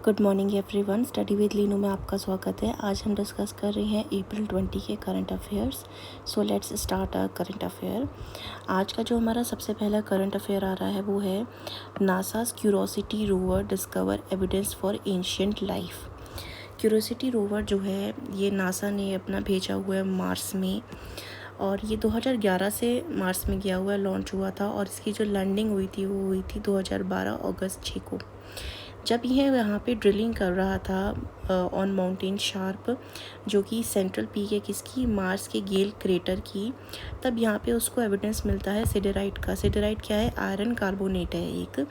Good morning everyone. Study with Leenu में आपका स्वागत है। आज हम डिस्कस कर रहे हैं अप्रैल 20 के current affairs. So let's start our current affair. आज का जो हमारा सबसे पहला करंट अफेयर आ रहा है वो है NASA's curiosity rover discover evidence for ancient life. Curiosity rover जो है ये नासा ने अपना भेजा हुआ है मार्स में, और ये 2011 से मार्स में गया हुआ है, लॉन्च हुआ था, और इसकी जो लैंडिंग हुई थी वो हुई थी 2012 अगस्त 6 को। जब यह यहाँ पे ड्रिलिंग कर रहा था ऑन माउंटेन शार्प, जो कि सेंट्रल पीक है किसकी, मार्स के गेल क्रेटर की, तब यहाँ पे उसको एविडेंस मिलता है सिडेराइट का। सिडेराइट क्या है? आयरन कार्बोनेट है एक।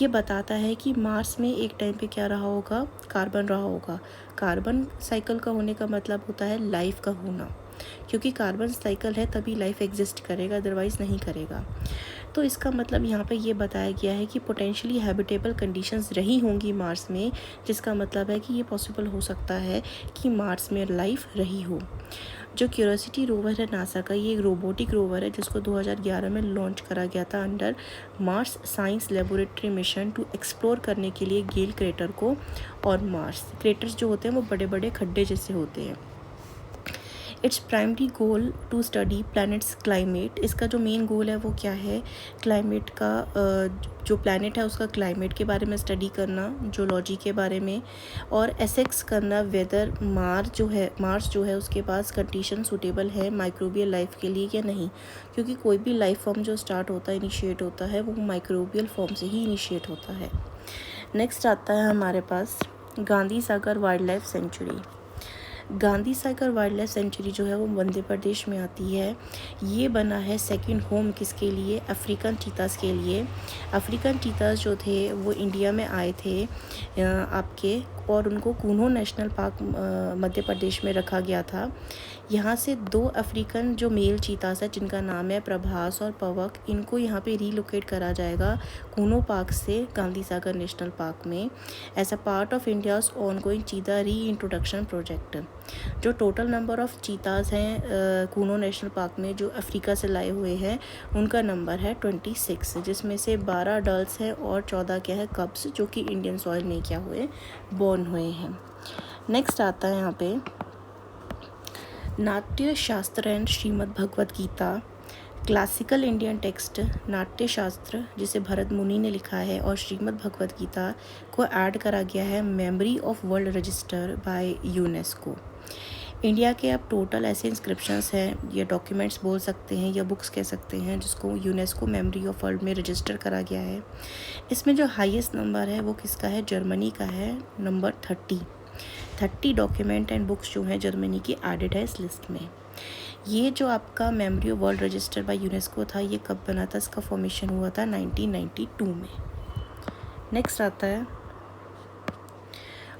ये बताता है कि मार्स में एक टाइम पे क्या रहा होगा, कार्बन रहा होगा। कार्बन साइकिल का होने का मतलब होता है लाइफ का होना, क्योंकि कार्बन साइकिल है तभी लाइफ एग्जिस्ट करेगा, अदरवाइज़ नहीं करेगा। तो इसका मतलब यहाँ पे ये बताया गया है कि पोटेंशियली हैबिटेबल कंडीशंस रही होंगी मार्स में, जिसका मतलब है कि ये पॉसिबल हो सकता है कि मार्स में लाइफ रही हो। जो क्यूरोसिटी रोवर है नासा का, ये एक रोबोटिक रोवर है जिसको 2011 में लॉन्च करा गया था under Mars science laboratory mission to explore करने के लिए गेल क्रेटर को। और मार्स क्रेटर्स जो होते हैं वो बड़े बड़े खड्डे जैसे होते हैं। It's primary goal to study planets climate. इसका जो मेन गोल है वो क्या है, क्लाइमेट का, जो प्लैनेट है उसका क्लाइमेट के बारे में स्टडी करना, जियोलॉजी के बारे में, और एसेक्स करना वेदर मार्स जो है उसके पास कंडीशन सूटेबल है माइक्रोबियल लाइफ के लिए या नहीं, क्योंकि कोई भी लाइफ फॉर्म जो स्टार्ट होता है, इनिशिएट होता है, वो माइक्रोबियल फॉर्म से ही इनिशिएट होता है। नेक्स्ट आता है हमारे पास Gandhi Sagar wild life sanctuary. Gandhi Sagar wild life sanctuary जो है वो मध्य प्रदेश में आती है। ये बना है सेकंड होम किसके लिए, अफ्रीकन चीतास के लिए। अफ्रीकन चीतास जो थे वो इंडिया में आए थे आपके, और उनको कूनो नेशनल पार्क मध्य प्रदेश में रखा गया था। यहाँ से 2 अफ्रीकन जो मेल चीतास है जिनका नाम है प्रभास और पवक, इनको यहाँ पे रीलोकेट करा जाएगा कूनो पार्क से गांधी सागर नेशनल पार्क में, as a part of India's ongoing cheetah reintroduction project. जो टोटल नंबर ऑफ चीतास हैं कूनो नेशनल पार्क में जो अफ्रीका से लाए हुए हैं, उनका नंबर है 26, जिसमें से 12 अडल्ट हैं और 14 क्या है, कब्स, जो कि इंडियन सॉइल में क्या हुए, बॉर्न हुए हैं। नेक्स्ट आता है यहाँ पे Natya Shastra and Shrimad Bhagavad Gita. Classical Indian text Natya Shastra जिसे भरत मुनि ने लिखा है, और श्रीमद् भगवद गीता को ऐड करा गया है memory of world register by UNESCO. India के अब टोटल ऐसे इंस्क्रिप्शंस हैं, या डॉक्यूमेंट्स बोल सकते हैं या बुक्स कह सकते हैं, जिसको यूनेस्को मेमोरी ऑफ वर्ल्ड में रजिस्टर करा गया है। इसमें जो हाईएस्ट नंबर है वो किसका है, जर्मनी का है, नंबर 30 डॉक्यूमेंट एंड बुक्स जो हैं जर्मनी की एडेड है इस लिस्ट में। ये जो आपका memory of world register by UNESCO था, ये कब बना था, इसका फॉर्मेशन हुआ था 1992 में। नेक्स्ट आता है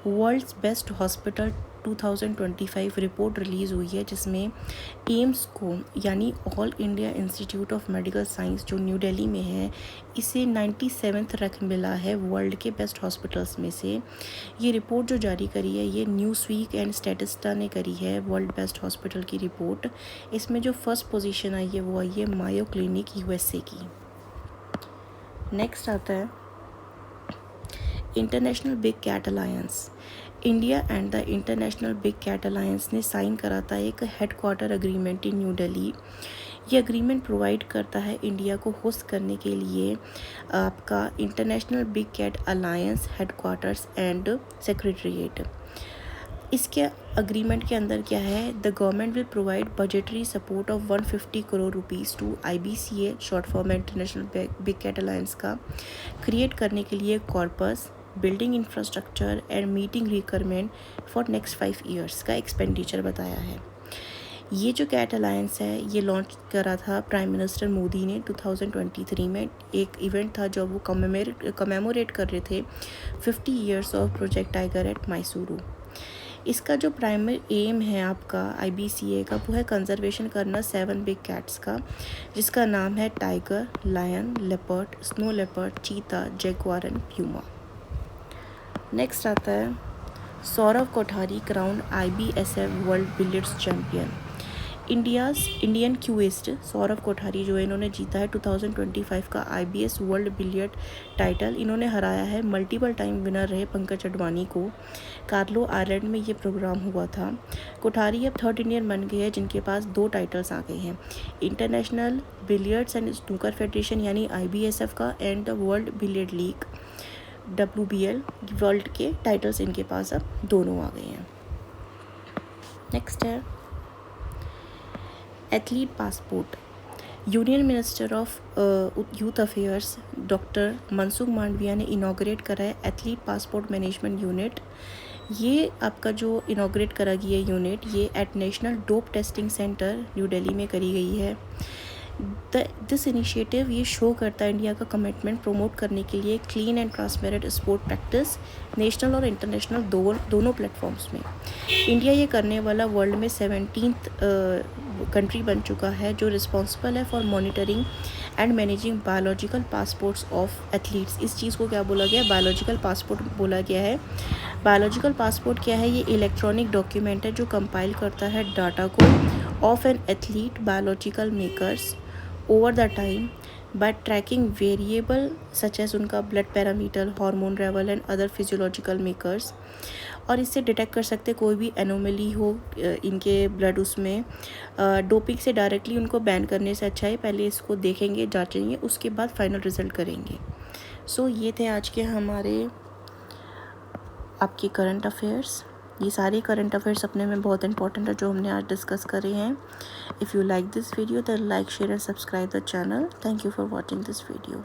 world's best hospital 2025 report release हुई है, जिसमें एम्स को, यानी all India institute of medical science जो न्यू दिल्ली में है, इसे 97वां रैंक मिला है वर्ल्ड के बेस्ट हॉस्पिटल्स में से। ये रिपोर्ट जो जारी करी है ये न्यूज़वीक एंड स्टैटिस्टा ने करी है, वर्ल्ड बेस्ट हॉस्पिटल की रिपोर्ट। इसमें जो फर्स्ट पोजीशन आई है वो आई है मायो क्लिनिक यूएसए की। नेक्स्ट आता है International Big Cat Alliance. India and the International Big Cat Alliance ने साइन करा था एक headquarter agreement in New Delhi. ये एग्रीमेंट प्रोवाइड करता है इंडिया को होस्ट करने के लिए आपका International Big Cat Alliance headquarters and secretariat. इसके अग्रीमेंट के अंदर क्या है, the government will provide budgetary support of 150 crore rupees to IBCA, short form International Big Cat Alliance का, क्रिएट करने के लिए corpus, building infrastructure and meeting requirement for next 5 years का एक्सपेंडिचर बताया है। ये जो कैट अलायंस है ये लॉन्च करा था प्राइम मिनिस्टर मोदी ने 2023 में। एक इवेंट था जो वो कमेमोरेट कर रहे थे 50 years of Project Tiger at Mysuru. इसका जो प्राइमरी एम है आपका IBCA का, वो है कंजर्वेशन करना 7 बिग कैट्स का, जिसका नाम है tiger, lion, leopard, snow leopard, cheetah, jaguar and puma. Next आता है Sourav Kothari crown IBSF world billiards champion. Indian cueist Saurabh Kothari जो है, इन्होंने जीता है 2025 का IBS वर्ल्ड बिलियर्ड टाइटल। इन्होंने हराया है मल्टीपल टाइम विनर रहे पंकज अडवाणी को। कार्लो आयरलैंड में ये प्रोग्राम हुआ था। कोठारी अब थर्ड इंडियन बन गए हैं जिनके पास 2 टाइटल्स आ गए हैं, international billiards and snooker federation यानी IBSF का and the world billiard league WBL world के टाइटल्स इनके पास अब दोनों आ गए हैं। नेक्स्ट है athlete passport. Union minister of youth affairs doctor Mansukh Mandaviya ने इनॉग्रेट करा है एथलीट पासपोर्ट मैनेजमेंट यूनिट। ये आपका जो इनॉग्रेट करा गया यूनिट, ये at National Dope Testing Centre New Delhi में करी गई है। दिस इनिशिएटिव ये शो करता है इंडिया का कमिटमेंट प्रमोट करने के लिए clean and transparent sport practice national और इंटरनेशनल दोनों प्लेटफॉर्म्स में। इंडिया ये करने वाला वर्ल्ड में 17th कंट्री बन चुका है जो रिस्पॉन्सिबल है for monitoring and managing biological passports of athletes. इस चीज़ को क्या बोला गया है? बायोलॉजिकल पासपोर्ट बोला गया है। बायोलॉजिकल पासपोर्ट क्या है? ये इलेक्ट्रॉनिक डॉक्यूमेंट है जो कंपाइल करता है डाटा को of an athlete biological makers over the time by tracking variable such as उनका blood parameter, hormone level and other physiological makers. और इससे डिटेक्ट कर सकते कोई भी एनोमली हो इनके ब्लड उसमें। डोपिंग से डायरेक्टली उनको बैन करने से अच्छा है पहले इसको देखेंगे, जांचेंगे, उसके बाद फाइनल रिजल्ट करेंगे। सो ये थे आज के हमारे आपके करंट अफेयर्स। ये सारे करंट अफेयर्स अपने में बहुत इंपॉर्टेंट है जो हमने आज डिस्कस करे हैं। If you like this video then like, share and subscribe the channel. Thank you for watching this video.